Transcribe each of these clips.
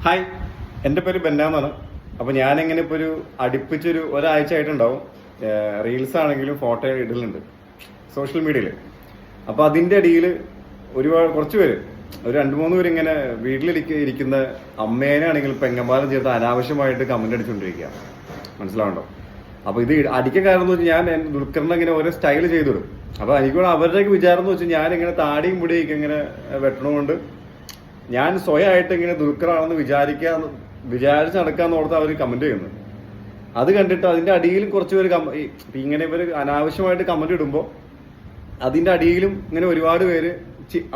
Hi, എൻ്റെ പേര് ബെന്നാന്നാണ്. അപ്പോൾ ഞാനിങ്ങനെ ഇപ്പോൾ അടുപ്പിച്ചൊരു ഒരാഴ്ച ആയിട്ടുണ്ടാവും റീൽസ് ആണെങ്കിലും ഫോട്ടോ ഇടലുണ്ട് സോഷ്യൽ മീഡിയയിൽ. അപ്പോൾ അതിൻ്റെ അടിയിൽ കുറച്ച് പേര്, ഒരു 2-3 പേര് ഇങ്ങനെ വീട്ടിലിരിക്കുന്ന അമ്മേനാണെങ്കിലും പെങ്ങന്മാരും ചേർത്ത് അനാവശ്യമായിട്ട് കമന്റ് അടിച്ചുകൊണ്ടിരിക്കുക. മനസ്സിലാവുണ്ടോ? അപ്പോൾ ഇത് അടിക്കാൻ കാരണം എന്ന് വെച്ചാൽ ഞാൻ ദുൽഖറിനെ ഇങ്ങനെ ഓരോ സ്റ്റൈൽ ചെയ്തിടും. അപ്പോൾ എനിക്കൂടെ അവരുടെയൊക്കെ വിചാരം എന്ന് വെച്ചാൽ ഞാനിങ്ങനെ താടിയും മുടിയൊക്കെ ഇങ്ങനെ വെട്ടണമുണ്ട് ഞാൻ സ്വയമായിട്ട് ഇങ്ങനെ ദുൽഖറാണെന്ന് വിചാരിച്ച് നടക്കാന്ന് ഓർത്ത് അവർ കമന്റ് ചെയ്യുന്നത്. അത് കണ്ടിട്ട് അതിന്റെ അടിയിലും കുറച്ച് പേര് ഇങ്ങനെ ഇവര് അനാവശ്യമായിട്ട് കമന്റ് ഇടുമ്പോൾ അതിന്റെ അടിയിലും ഇങ്ങനെ ഒരുപാട് പേര്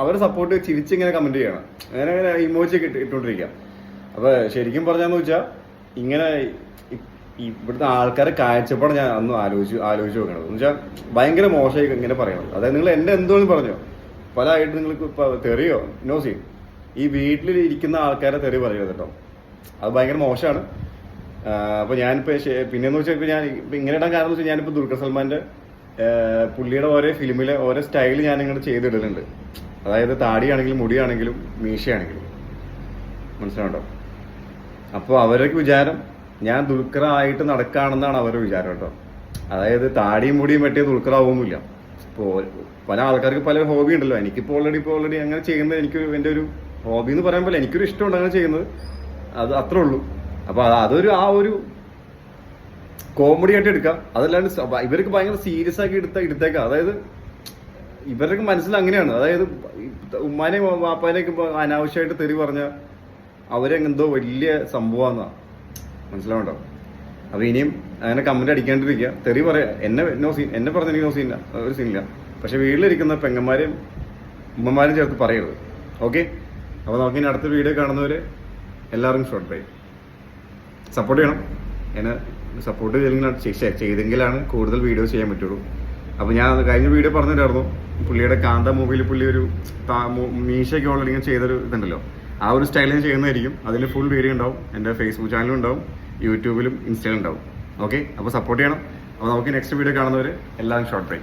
അവരെ സപ്പോർട്ട് ചിരിച്ചിങ്ങനെ കമന്റ് ചെയ്യണം. അങ്ങനെ അങ്ങനെ ഇമോജി ഇട്ടുകൊണ്ടിരിക്കാം. അപ്പൊ ശരിക്കും പറഞ്ഞാന്ന് വെച്ചാൽ ഇങ്ങനെ ഇവിടുത്തെ ആൾക്കാരെ കാഴ്ചപ്പാട് ഞാൻ അന്ന് ആലോചിച്ച് നോക്കണത് എന്ന് വെച്ചാൽ ഭയങ്കര മോശമായി ഇങ്ങനെ പറയണം. അതായത് നിങ്ങൾ എന്റെ എന്തോന്ന് പറഞ്ഞോ, പല ആയിട്ട് നിങ്ങൾക്ക് ഇപ്പൊ തെറിയോ നോസി ഈ വീട്ടിൽ ഇരിക്കുന്ന ആൾക്കാരെ തെറി പറയരുത് കേട്ടോ. അത് ഭയങ്കര മോശമാണ്. അപ്പൊ ഞാനിപ്പോ പിന്നെന്ന് വെച്ചാൽ ഇപ്പൊ ഞാൻ ഇങ്ങനെ ഇടാൻ കാരണം വെച്ചാൽ ഞാനിപ്പോ ദുൽഖർ സൽമാന്റെ പുള്ളിയുടെ ഓരോ ഫിലിമിലെ ഓരോ സ്റ്റൈൽ ഞാൻ ഇങ്ങനെ ചെയ്തിടലുണ്ട്. അതായത് താടിയാണെങ്കിലും മുടിയാണെങ്കിലും മീശയാണെങ്കിലും. മനസ്സിലാവട്ടോ? അപ്പോൾ അവരൊക്കെ വിചാരം ഞാൻ ദുൽഖറായിട്ട് നടക്കുകയാണെന്നാണ് അവരുടെ വിചാരം കേട്ടോ. അതായത് താടിയും മുടിയും വെട്ടിയ ദുൽഖറാവുന്നില്ല. ഇപ്പോൾ പല ആൾക്കാർക്ക് പല ഹോബി ഉണ്ടല്ലോ. എനിക്കിപ്പോൾ ഓൾറെഡി അങ്ങനെ ചെയ്യുന്നത് എൻ്റെ ഒരു ഹോബി എന്ന് പറയാൻ പോലെ എനിക്കൊരു ഇഷ്ടമുണ്ട് അങ്ങനെ ചെയ്യുന്നത്. അത് അത്രേ ഉള്ളൂ. അപ്പൊ അതൊരു ഒരു കോമഡി ആയിട്ട് എടുക്കാം. അതല്ലാണ്ട് ഇവർക്ക് ഭയങ്കര സീരിയസ് ആക്കി എടുത്തേക്കാം. അതായത് ഇവരുടെ മനസ്സിൽ അങ്ങനെയാണ്. അതായത് ഉമ്മാനെയും വാപ്പാനെയൊക്കെ അനാവശ്യമായിട്ട് തെറി പറഞ്ഞ അവരെന്തോ വലിയ സംഭവമാണെന്നാ മനസ്സിലാവണ്ടോ. അപ്പൊ ഇനിയും അങ്ങനെ കമന്റ് അടിക്കാണ്ടിരിക്കുക. തെറി പറയാ എന്നെ പറഞ്ഞ എനിക്ക് ഒരു സീനില്ല. പക്ഷെ വീട്ടിലിരിക്കുന്ന പെങ്ങന്മാരെയും ഉമ്മമാരും ചേർത്ത് പറയരുത്. ഓക്കെ? അപ്പോൾ നമുക്ക് ഇനി അടുത്ത വീഡിയോ കാണുന്നവരെ എല്ലാവർക്കും ഷോർട്ട് ബൈ. സപ്പോർട്ട് ചെയ്യണം. എന്നെ സപ്പോർട്ട് ചെയ്തെങ്കിലാണ് കൂടുതൽ വീഡിയോസ് ചെയ്യാൻ പറ്റുള്ളൂ. അപ്പോൾ ഞാൻ കഴിഞ്ഞ വീഡിയോ പറഞ്ഞിട്ടായിരുന്നു പുള്ളിയുടെ കാന്ത മൂവിയിൽ പുള്ളി ഒരു മീശയ്ക്ക് ഓൾറെഡി ഇങ്ങനെ ചെയ്തൊരു ഇതുണ്ടല്ലോ, ആ ഒരു സ്റ്റൈൽ ഞാൻ ചെയ്യുന്നതായിരിക്കും. അതിൽ ഫുൾ വീഡിയോ ഉണ്ടാവും. എൻ്റെ ഫേസ്ബുക്ക് ചാനലും ഉണ്ടാവും, യൂട്യൂബിലും ഇൻസ്റ്റയിലും ഉണ്ടാവും. ഓക്കെ? അപ്പോൾ സപ്പോർട്ട് ചെയ്യണം. അപ്പോൾ നമുക്ക് നെക്സ്റ്റ് വീഡിയോ കാണുന്നവരെ എല്ലാവരും ഷോർട്ട് ബൈ.